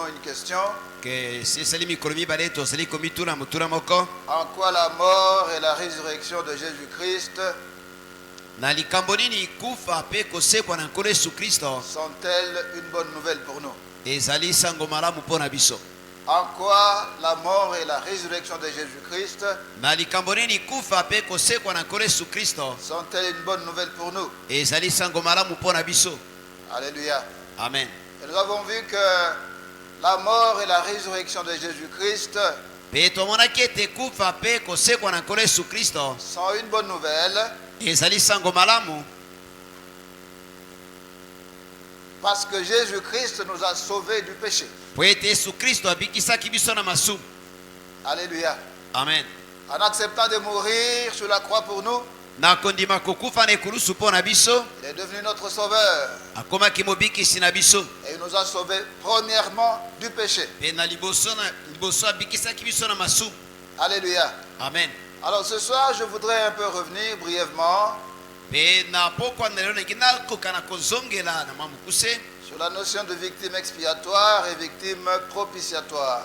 une question. En quoi la mort et la résurrection de Jésus-Christ sont-elles une bonne nouvelle pour nous? En quoi la mort et la résurrection de Jésus-Christ sont-elles une bonne nouvelle pour nous? Alléluia. Amen. Et nous avons vu que la mort et la résurrection de Jésus-Christ sont une bonne nouvelle parce que Jésus-Christ nous a sauvés du péché. Alléluia. Amen. En acceptant de mourir sur la croix pour nous, il est devenu notre sauveur. Et il nous a sauvés premièrement du péché. Alléluia. Amen. Alors ce soir, je voudrais un peu revenir brièvement sur la notion de victime expiatoire et victime propitiatoire.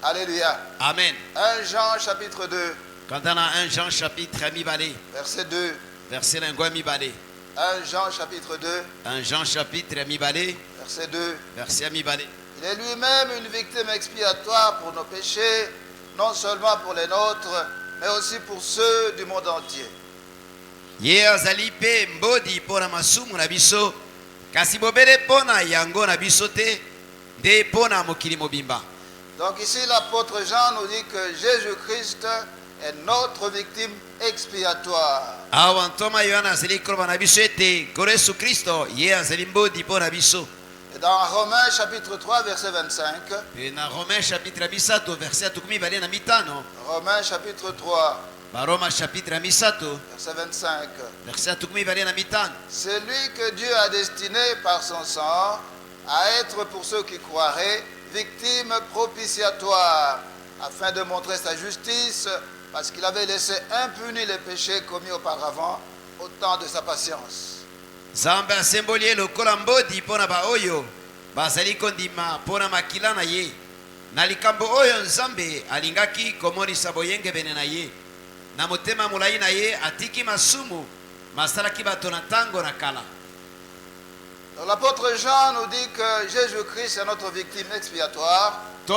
Alléluia. Amen. 1 Jean chapitre 2. Un Jean chapitre verset 2. 1 Jean chapitre 2. Verset 2. Il est lui-même une victime expiatoire pour nos péchés, non seulement pour les nôtres, mais aussi pour ceux du monde entier. Donc ici l'apôtre Jean nous dit que Jésus-Christ est notre victime expiatoire. Et dans Romains chapitre 3 verset 25. Romains chapitre 3. Verset 25. Celui que Dieu a destiné par son sang à être pour ceux qui croiraient victime propitiatoire, afin de montrer sa justice, parce qu'il avait laissé impunis les péchés commis auparavant au temps de sa patience. Zamba sembolier lokola mbodi pona ba oyo bazali kondima pona makila na ye na likambo oyo nzambe alingaki komonisa boyenge bene na ye na motema mulai na ye atiki masumu masalaki bato na tango na kala. L'apôtre Jean nous dit que Jésus-Christ est notre victime expiatoire. Et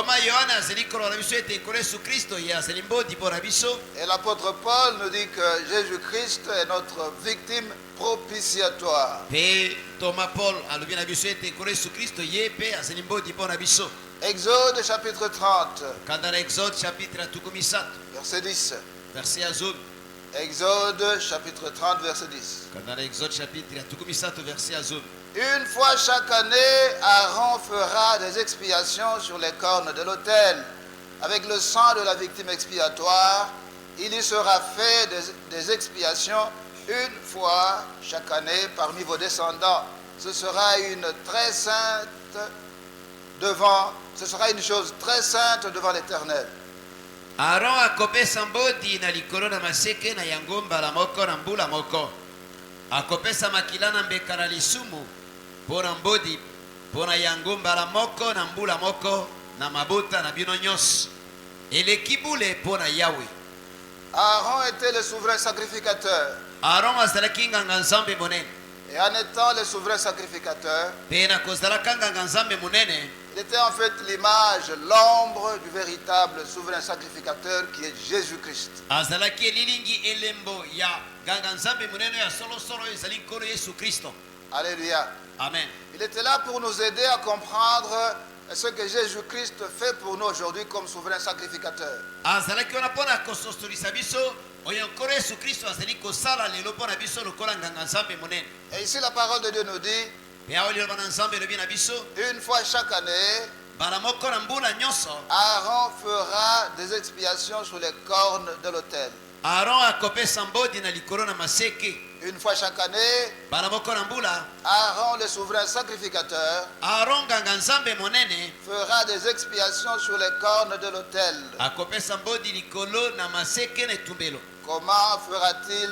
l'apôtre Paul nous dit que Jésus-Christ est notre victime propitiatoire. Exode chapitre 30. Verset 10. Exode chapitre 30 verset 10. Une fois chaque année, Aaron fera des expiations sur les cornes de l'autel. Avec le sang de la victime expiatoire, il y sera fait des expiations une fois chaque année parmi vos descendants. Ce sera une chose très sainte devant l'Éternel. Aaron akopesa mbodi na likolo na maseke na yango mbala moko na mbula moko. Akopesa makila na mbeka lisumu pona mbodi pona yango mbala moko na mbula moko na mabuta na bino nyonso. Eleki bule pona Yahweh. Aaron était le souverain sacrificateur. Aaron azalaki nganga nzambe monene. Et en étant le souverain sacrificateur, pena kozalaka nganga nzambe monene, il était en fait l'image, l'ombre du véritable souverain sacrificateur qui est Jésus-Christ. Azalaki lilingi elembo ya nganga nzambe monene ya solo solo ezali nkolo Yesu Kristo. Alléluia. Amen. Il était là pour nous aider à comprendre ce que Jésus-Christ fait pour nous aujourd'hui comme souverain sacrificateur. Azalaki wana pona kosostolisa biso. Et ici la parole de Dieu nous dit, une fois chaque année, Aaron fera des expiations sur les cornes de l'autel. Une fois chaque année, Aaron, le souverain sacrificateur, fera des expiations sur les cornes de l'autel. Comment fera-t-il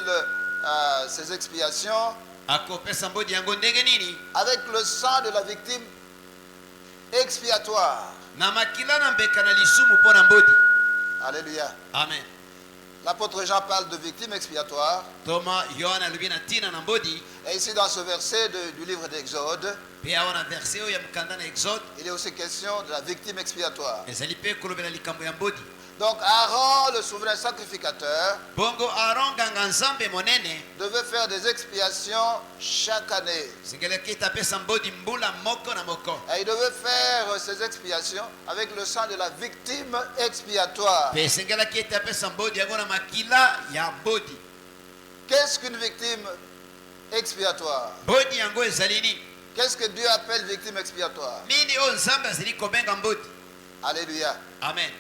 ces expiations? Avec le sang de la victime expiatoire. na makila na mbeka na lisumu mpo na mbodi. Alléluia. Amen. L'apôtre Jean parle de victime expiatoire. Toma Yohana alobi na ntina na mbodi. Et ici dans ce verset du livre d'Exode, Mpe awa na verse oyo ya mokanda na Exode il est aussi question de la victime expiatoire. ezali mpe kolobela likambo ya mbodi. Donc Aaron, le souverain sacrificateur, Bongo Aaron nganga nzambe monene devait faire des expiations chaque année. sengelaki ete apesa mbodi mbula moko na moko. Et il devait faire ces expiations avec le sang de la victime expiatoire. Mpe esengelaki ete apesa mbodi yango na makila ya mbodi. Qu'est-ce qu'une victime expiatoire? Mbodi yango ezali nini? Qu'est-ce que Dieu appelle victime expiatoire? Nini oyo nzambe azali kobenga mbodi? Alléluia. Amen.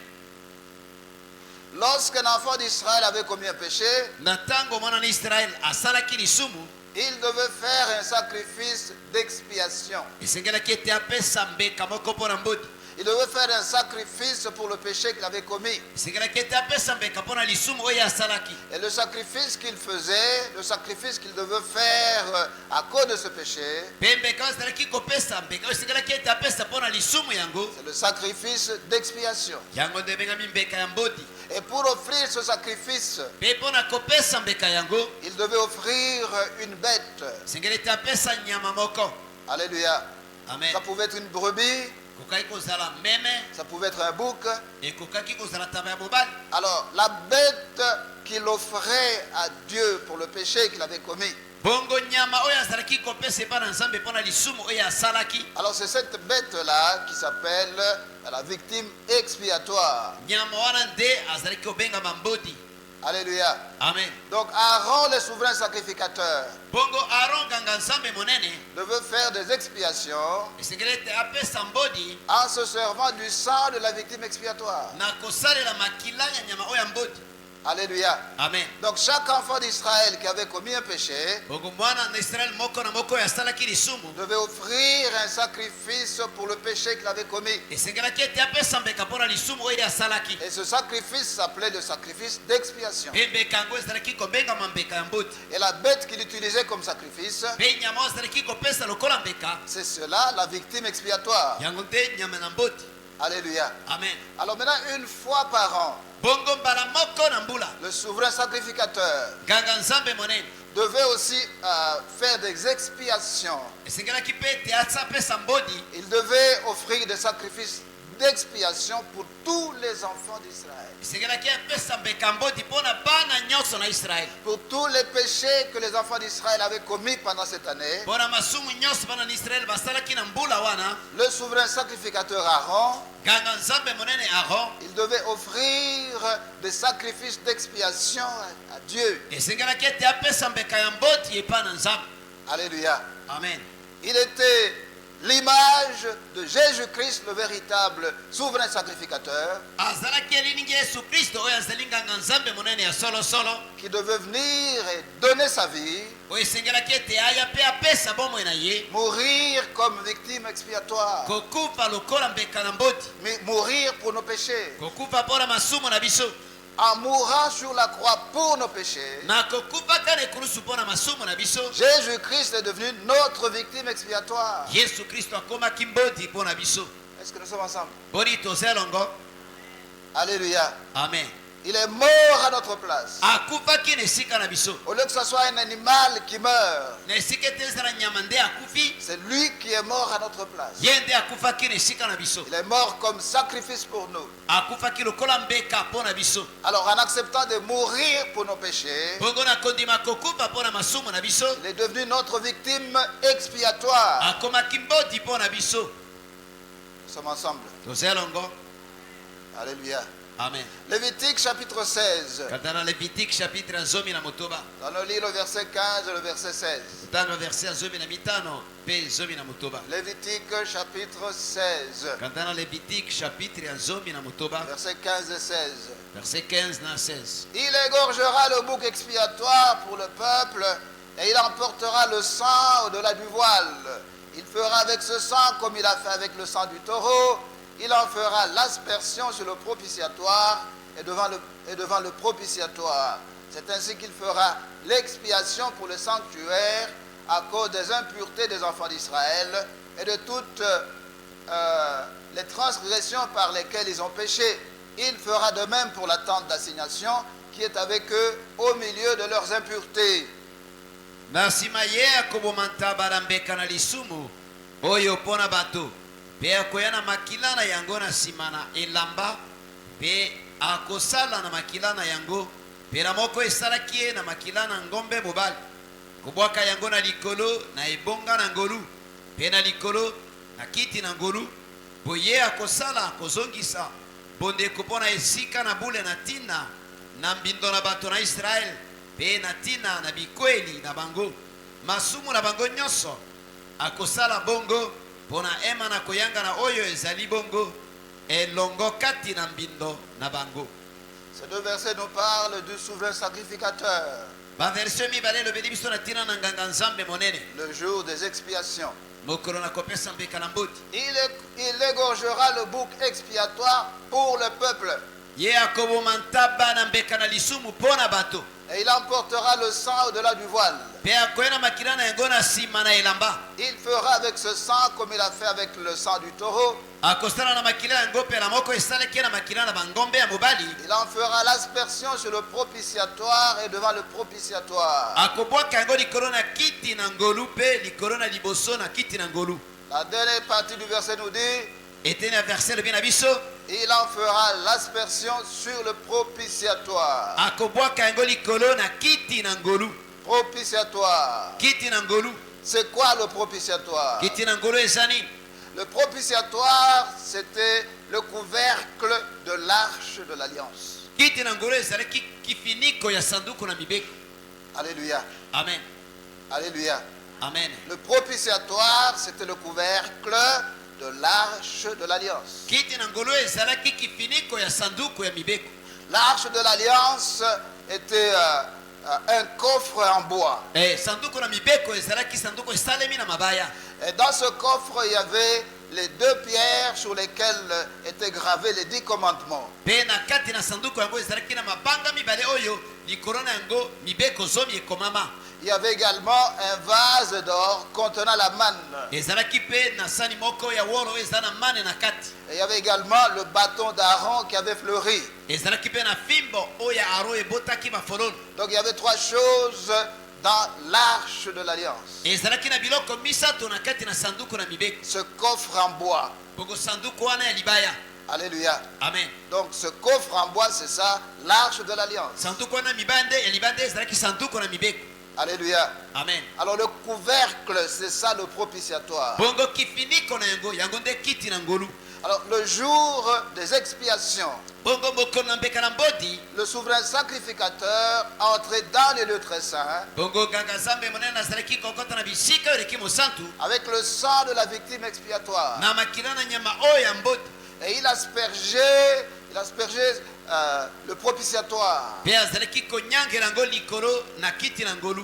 Lorsqu'un enfant d'Israël avait commis un péché, Na ntango mwana na Israele asalaki lisumu, il devait faire un sacrifice d'expiation. esengelaki ete apesa mbeka moko mpo na mbodi. Il devait faire un sacrifice pour le péché qu'il avait commis. esengelaki ete apesa mbeka mpo na lisumu oyo asalaki. Et le sacrifice qu'il faisait, le sacrifice qu'il devait faire à cause de ce péché, Mpe mbeka oyo azalaki kopesa mbeka oyo esengelaki ete apesa mpo na lisumu yango, c'est le sacrifice d'expiation. yango nde ebengami mbeka ya mbodi. Et pour offrir ce sacrifice, Mpe mpo na kopesa mbeka yango, il devait offrir une bête. esengeli ete apesa nyama moko. Alléluia. Amen. Ça pouvait être une brebis, Ekokaki kozala meme, ça pouvait être un bouc. ekokaki kozala ntaba ya mobali. Alors, la bête qu'il offrait à Dieu pour le péché qu'il avait commis, Bongo nyama oyo azalaki kopesa epai na nzambe mpo na lisumu oyo asalaki. alors c'est cette bête-là qui s'appelle la victime expiatoire. Nyama wana nde azalaki kobengama mbodi. Alléluia. Amen. Donc Aaron, le souverain sacrificateur, Bongo Aaron nganga nzambe monene devait faire des expiations esengeli ete apesa mbodi en se servant du sang de la victime expiatoire. na kosalela makila ya nyama oyo ya mbodi. Alléluia. Amen. Donc chaque enfant d'Israël qui avait commis un péché Bongo mwana na Israele moko na moko oyo asalaki lisumu devait offrir un sacrifice pour le péché qu'il avait commis. esengelaki ete apesa mbeka mpo na lisumu oyo asalaki. Et ce sacrifice s'appelait le sacrifice d'expiation. Mpe mbeka yango ezalaki kobengama mbeka ya mbodi. Et la bête qu'il utilisait comme sacrifice, Mpe nyama oyo azalaki kopesa lokola mbeka c'est cela, la victime expiatoire. yango nde nyama na mbodi. Alléluia. Amen. Alors maintenant, une fois par an, Bongo mbala moko na mbula le souverain sacrificateur nganga nzambe monene devait aussi faire des expiations. esengelaki mpe ete apesa mbodi. Il devait offrir des sacrifices d'expiation pour tous les enfants d'Israël. esengelaki apesa mbeka mbodi mpo na bana nyonso na Israele. Pour tous les péchés que les enfants d'Israël avaient commis pendant cette année, Mpo na masumu nyonso bana na Israele basalaki na mbula wana, le souverain sacrificateur Aaron, nganga nzambe monene Aaron il devait offrir des sacrifices d'expiation à Dieu. esengelaki ete apesa mbeka ya mbodi epai na nzambe. Alléluia. Amen. Il était l'image de Jésus-Christ, le véritable souverain sacrificateur, azalaki eliningi Yesu Kristo oyo azali nganga nzambe monene ya solosolo qui devait venir et donner sa vie, oyo esengelaki ete aya mpe apesa bomoi na ye, mourir comme victime expiatoire, kokufa lokola mbeka na mbodi, mais mourir pour nos péchés. kokufa mpo na masumu na biso, En mourant sur la croix pour nos péchés, na kokufa kana ekulusu mpo na masumu na biso, Jésus-Christ est devenu notre victime expiatoire. Yesu Kristo akomaki mbodi mpo na biso. Est-ce que nous sommes ensemble? Boni toza elongo. Alléluia. Amen. Il est mort à notre place. Akufaki na esika na biso, Au lieu que ce soit un animal qui meurt, na esika ete ezala nyama nde akufi, c'est lui qui est mort à notre place. ye nde akufaki na esika na biso, Il est mort comme sacrifice pour nous. akufaki lokola mbeka mpo na biso. Alors en acceptant de mourir pour nos péchés, Bongo na kondima kokufa mpo na masumu na biso, il est devenu notre victime expiatoire. akomaki mbodi mpo na biso. Nous sommes ensemble. Toza elongo. Alléluia. Amen. Lévitique chapitre 16. Kata na Levitique chapitre ya 15. On lit le verset 15 et le verset 16. Tano verset ya 15 mpe 15. Lévitique chapitre 16. Kata na Levitique chapitre ya 15, Verset 15 et 16. verset 15 na 16. Il égorgera le bouc expiatoire pour le peuple et il emportera le sang au-delà du voile. Il fera avec ce sang comme il a fait avec le sang du taureau. Il en fera l'aspersion sur le propitiatoire et devant le propitiatoire. C'est ainsi qu'il fera l'expiation pour le sanctuaire à cause des impuretés des enfants d'Israël et de toute les transgressions par lesquelles ils ont péché. Il fera de même pour la tente d'assignation qui est avec eux au milieu de leurs impuretés. Na nsima ye akobomanta balambeka na lisumu oyo mpo na bato mpe akoya na makila na yango na nsima na elamba mpe akosala na makila na yango mpe na moko esalaki ye na makila na ngombe mobali kobwaka yango na likolo na ebonga na ngolu mpe na likolo na kiti na ngolu mpo ye akosala kozongisa bondeko mpo na esika na bule na ntina na mbindo na bato na Israele mpe na ntina na bikweli na bango masumu na bango nyonso akosala bongo mpo na ema na koyanga na oyo ezali bongo elongo kati na mbindo na bango. Ces deux versets nous parlent du souverain sacrificateur. Baversion mibale elobeli biso na ntina na nganga nzambe monene Le jour des expiations. mokolo na kopesa mbeka na mboti Il égorgera le bouc expiatoire pour le peuple. ye akoboma ntaba na mbeka na lisumu mpo na bato Et il emportera le sang au-delà du voile. mpe akoya na makila na yango na nsima na elamba Il fera avec ce sang comme il a fait avec le sang du taureau. akosala na makila yango mpe na moko esalaki na makila na bangombe ya mobali Il en fera l'aspersion sur le propitiatoire et devant le propitiatoire. akobwaka yango likolo na kiti na ngolu mpe likolo na liboso na kiti na ngolu. La dernière partie du verset nous dit, eteni na verset lobi na biso il en fera l'aspersion sur le propitiatoire. akobwaka yango likolo na kiti na ngolu. Propitiatoire. Kiti na ngolu. C'est quoi le propitiatoire? Kiti na ngolu ezani. Le propitiatoire, c'était le couvercle de l'arche de l'alliance. Kiti na ngolu ezalaki kifiniko ya sanduku na mibeko. Alléluia. Amen. Alléluia. Amen. Le propitiatoire, c'était le couvercle de l'arche de l'alliance. Kiti na ngolu ezalaki kifiniko ya sanduku ya mibeko. L'arche de l'alliance était un coffre en bois. Sanduku na mibeko ezalaki sanduku esalemi na mabaya. Et dans ce coffre, il y avait les deux pierres sur lesquelles étaient gravés les 10 commandements. Pe na kati na sanduku yango ezalaki na mabanga mibale oyo likolo na yango mibeko zomi ekomama. Il y avait également un vase d'or contenant la manne. Ezalaki pe na sani moko ya wolo ezana mane na kati. Et il y avait également le bâton d'Aaron qui avait fleuri. Ezalaki pe na fimbo oya aro ebotaki mafololo. Donc il y avait 3 choses dans l'arche de l'alliance. Ezalaki na biloko misato na kati na sanduku na mibeko. Ce coffre en bois. Poko sanduku wana ya libaya. Alléluia. Amen. Donc ce coffre en bois, c'est ça, l'arche de l'alliance. Sanduku wana mibande ya libande ezalaki sanduku na mibeko. Alléluia. Amen. Alors le couvercle, c'est ça le propitiatoire. Bongo kifiniko na yango yango nde kiti na ngolu. Alors le jour des expiations, bongo mokolo na mbeka na mbodi le souverain sacrificateur entrait dans les lieux très saints bongo nganga zambe monene azalaki kokota na bisika oyo eleki mosantu avec le sang de la victime expiatoire. na makila na nyama oyo ya mbodi. Et il aspergeait le propitiatoire. mpe azalaki konyangela yango likolo na kiti na ngolu.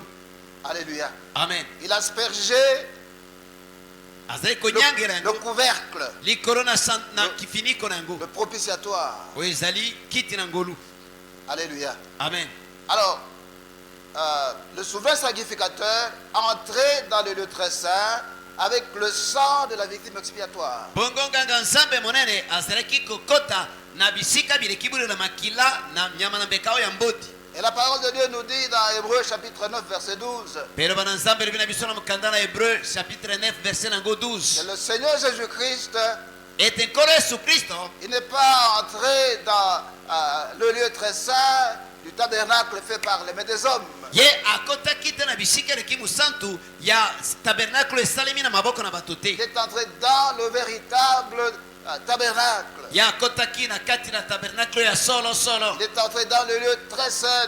Alléluia. Amen. Il aspergeait azalaki konyangela le yango couvercle, likolo na kifiniko na yango le propitiatoire. oyo ezali kiti na ngolu. Alléluia. Amen. Alors, le souverain sacrificateur entrait dans le lieu très saint avec le sang de la victime expiatoire. bongo nganga nzambe monene azalaki kokota na bisika bileki bule na makila na nyama na mbeka oyo ya mbodi. Et la parole de Dieu nous dit dans Hébreux chapitre 9 verset 12 pero bana nzambe lobi na biso na mokanda na Hébreu chapitre 9 verset nango que 12 le Seigneur Jésus-Christ, ete nkolo yesu kristo il n'est pas entré dans le lieu très saint du tabernacle fait par les mains des hommes. ye akotaki te na bisika eleki mosantu ya tabernacle esalemi na maboko na bato te. Il est entré dans le véritable tabernacle. ye akotaki na kati na tabernacle ya solo solo. Il est entré dans le lieu très saint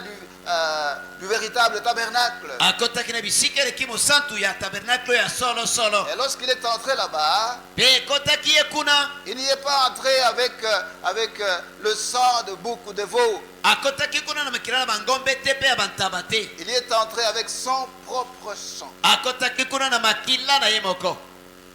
du véritable tabernacle. akotaki na bisika eleki mosantu ya tabernacle ya solo solo. Et lorsqu'il est entré là-bas, mpe ekotaki ye kuna il n'y est pas entré avec le sang de bouc ou de veau. akotaki kuna na makila na bangombe te mpe ya bantaba te. Il y est entré avec son propre sang. akotaki kuna na makila na ye moko.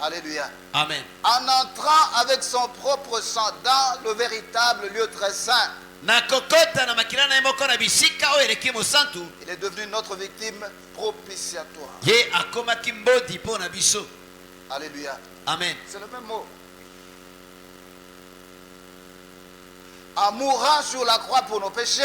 Alléluia. Amen. En entrant avec son propre sang dans le véritable lieu très saint, na kokota na makila na ye moko na bisika oyo eleki mosantu il est devenu notre victime propitiatoire. ye akomaki mbodi mpo na biso. Alléluia. Amen. C'est le même mot. en mourant sur la croix pour nos péchés,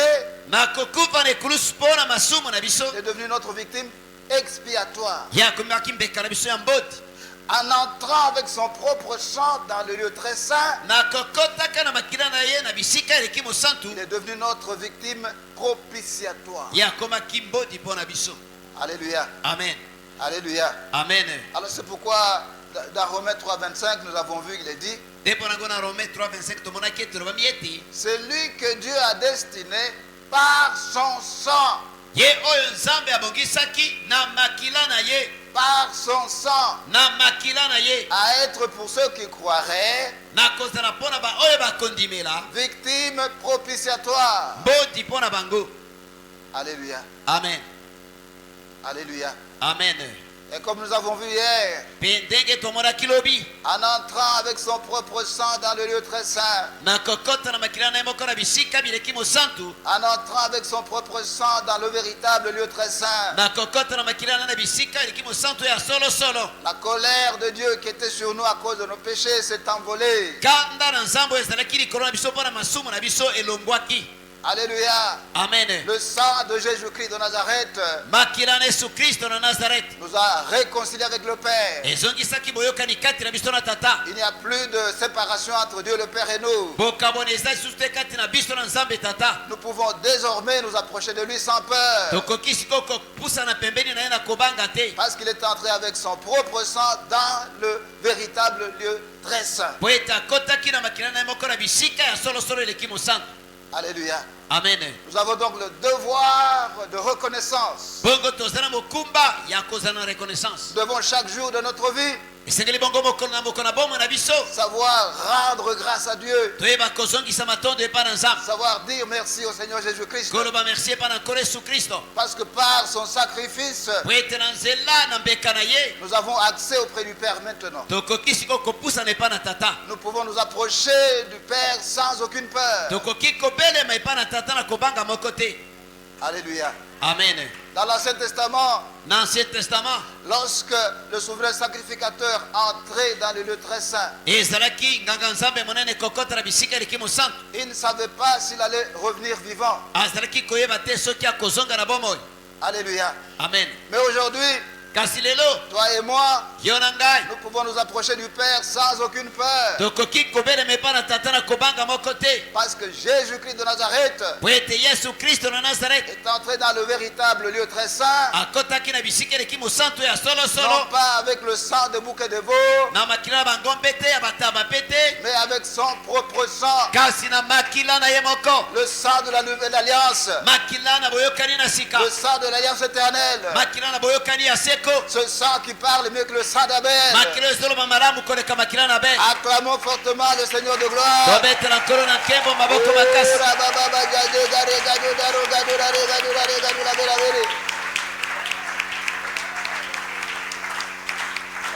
na kokufa na ekulusu mpo na masumu na biso est devenu notre victime expiatoire. ye akomaki mbeka na biso ya mboti En entrant avec son propre sang dans le lieu très saint, na kokotaka na makila na ye na bisika eleki mosantu il est devenu notre victime propitiatoire. ye akomaki mboti mpo na biso. Alléluia. Amen. Alléluia. Amen. Alors c'est pourquoi dans Romains 3,25, nous avons vu qu'il est dit, nde mpo nango na Romains 3:25 tomonaki ete elobami ete c'est lui que Dieu a destiné par son sang, ye oyo nzambe abongisaki na makila na ye par son sang, na makila na ye à être pour ceux qui croiraient, na kozala mpo na baoyo bakondimela victime propitiatoire. mboti mpo na bango. Alléluia. Amen. Alléluia. Amen. Et comme nous avons vu hier, mpe ndenge tomonaki lobi en entrant avec son propre sang dans le lieu très saint, na kokota na makila na ye moko na bisika bileki mosantu en entrant avec son propre sang dans le véritable lieu très saint, na kokota na makila na bisika eleki mosantu ya solosolo la colère de Dieu qui était sur nous à cause de nos péchés s'est envolée. kanda na nzambo ezalaki likolo na biso mpo na masumu na biso elongwaki. Alléluia. Amen. Le sang de Jésus-Christ de Nazareth makila na yesu kristo na nazareth nous a réconciliés avec le Père. ezongisaki boyokani kati na biso na tata. Il n'y a plus de séparation entre Dieu le Père et nous. bokabona eza lisusu te kati na biso na nzambe tata. Nous pouvons désormais nous approcher de lui sans peur, tokoki sikoyo kopusana pembeni na ye na kobanga te parce qu'il est entré avec son propre sang dans le véritable lieu très saint. po ete akotaki na makila na ye moko na bisika ya solosolo eleki mosantu. Alléluia. Amen. Nous avons donc le devoir de reconnaissance. bongo tozala mokumba ya kozala na reconnaissance. Nous devons chaque jour de notre vie esengeli bongo mokolo na bomoi na biso savoir rendre grâce à Dieu, toyeba kozongisa matondo epai na nzambe savoir dire merci au Seigneur Jésus-Christ, koloba merci epai na nkolo yesu kristo parce que par son sacrifice, po ete na nzela na mbeka na ye nous avons accès auprès du Père maintenant. tokoki sikoyo kopusana epai na tata. Nous pouvons nous approcher du Père sans aucune peur. tokoki kobelema epai na tata na kobanga moko te. Alléluia. Amen. Dans l'Ancien Testament, na ancien testament lorsque le souverain sacrificateur entrait dans le lieu très saint, ezalaki nganga nzambe monene kokota na bisika eleki mosantu il ne savait pas s'il allait revenir vivant. azalaki koyeba te soki akozonga na bomoi. Alléluia. Amen. Mais aujourd'hui, kasi lelo toi et moi, yo na ngai nous pouvons nous approcher du Père sans aucune peur, tokoki kobelema epai na tata na kobanga moko te parce que Jésus-Christ de Nazareth po ete yesu kristo na nazareth est entré dans le véritable lieu très saint, akotaki na bisika eleki mosantu ya non solosolo pas avec le sang de bouc et de veau, na makila na bangombe te ya bataba pe te mais avec son propre sang, kasi na makila na ye moko le sang de la nouvelle alliance, makila na boyokani na sika le sang de l'alliance éternelle, makila na boyokani ya seko ce sang qui parle mieux que le sang d'Abel. makila ezoloba malamu koleka makila na be Acclamons fortement le Seigneur de gloire. tobetela nkolo na nkembo maboko makasi.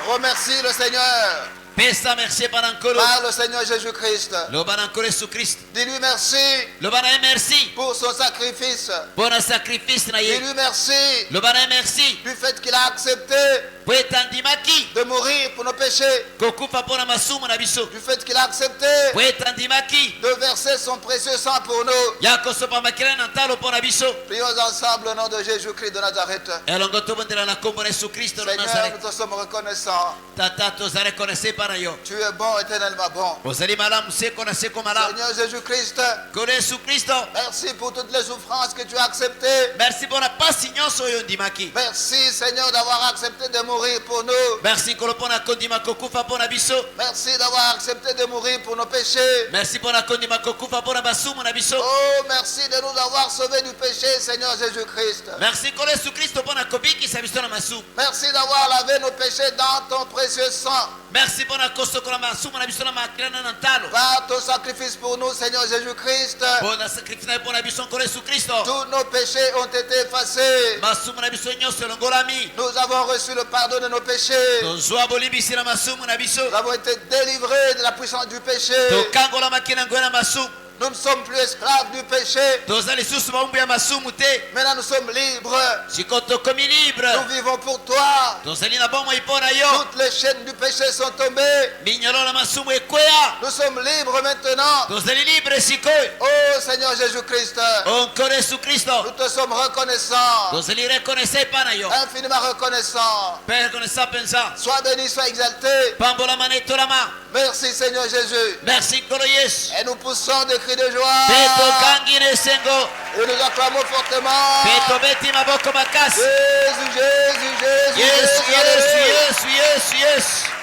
Remercie le Seigneur pesa merci epai na nkolo par le Seigneur Jésus-Christ. loba na nkolo yesu kristo Dis-lui merci loba na ye merci pour son sacrifice. mpo na sacrifice na ye Dis-lui merci loba na ye merci du fait qu'il a accepté po ete andimaki de mourir pour nos péchés, kokufa mpo na masumu na biso du fait qu'il a accepté po ete andimaki de verser son précieux sang pour nous. ya kosopa makila na ntalo mpo na biso. Prions ensemble au nom de Jésus-Christ de Nazareth. elongo tobondela na nkombo na yesu kristo na Seigneur, nazareth. nous te sommes reconnaissants. tata toza rekonnaisse epai na yo Tu es bon, éternellement bon. ozali malamu seko na seko malamu. Seigneur Jésus-Christ, nkolo yesu kristo merci pour toutes les souffrances que tu as acceptées. merci mpo na pasi nyonso oyo ondimaki. Merci Seigneur d'avoir accepté de mourir pour nous. merci nkolo mpo na kondima kokufa mpo na biso. Merci d'avoir accepté de mourir pour nos péchés. merci mpo na kondima kokufa mpo na basumu na biso. Oh, merci de nous avoir sauvés du péché, Seigneur Jésus-Christ. merci nkolo yesu kristo mpo na kobikisa biso na masumu. Merci d'avoir lavé nos péchés dans ton précieux sang. merci mpo na kosokola masumu na biso na makila na ntalo. Par ton sacrifice pour nous, Seigneur Jésus-Christ, mpo na sacrifice na ye mpo na biso nkolo yesu kristo. tous nos péchés ont été effacés. masumu na biso nyonso elongolami. Nous avons reçu le pardon de nos péchés. tozwa bolimbisi na masumu na biso. Nous avons été délivrés de la puissance du péché. tokangolamaki na ngwe na masumu. Nous ne sommes plus esclaves du péché. toza lisusu maumbu ya masumu te. Maintenant nous sommes libres. Sikoyo tokomi libre. Nous vivons pour toi. Tozali na bomoi mpo na yo. Toutes les chaînes du péché sont tombées. Minyololo na masumu ekweya. Nous sommes libres maintenant. Tozali libre sikoyo. Oh Seigneur Jésus-Christ, Onkolo Yesu Kristo. nous te sommes reconnaissants, Tozali reconnaissant epai na yo. infiniment reconnaissants. Mpe reconnaissant mpenza. Sois béni, sois exalté. Pambolama na etolama. Merci Seigneur Jésus. Merci nkolo Yesu. Et nous poussons des cris de joie. Mpe tokangi na esengo. Et nous acclamons fortement. Mpe tobeti maboko makasi. Jésus, Jésus, Jésus, Yesu, Jésus. Yesu, Yesu, Yesu, Yesu.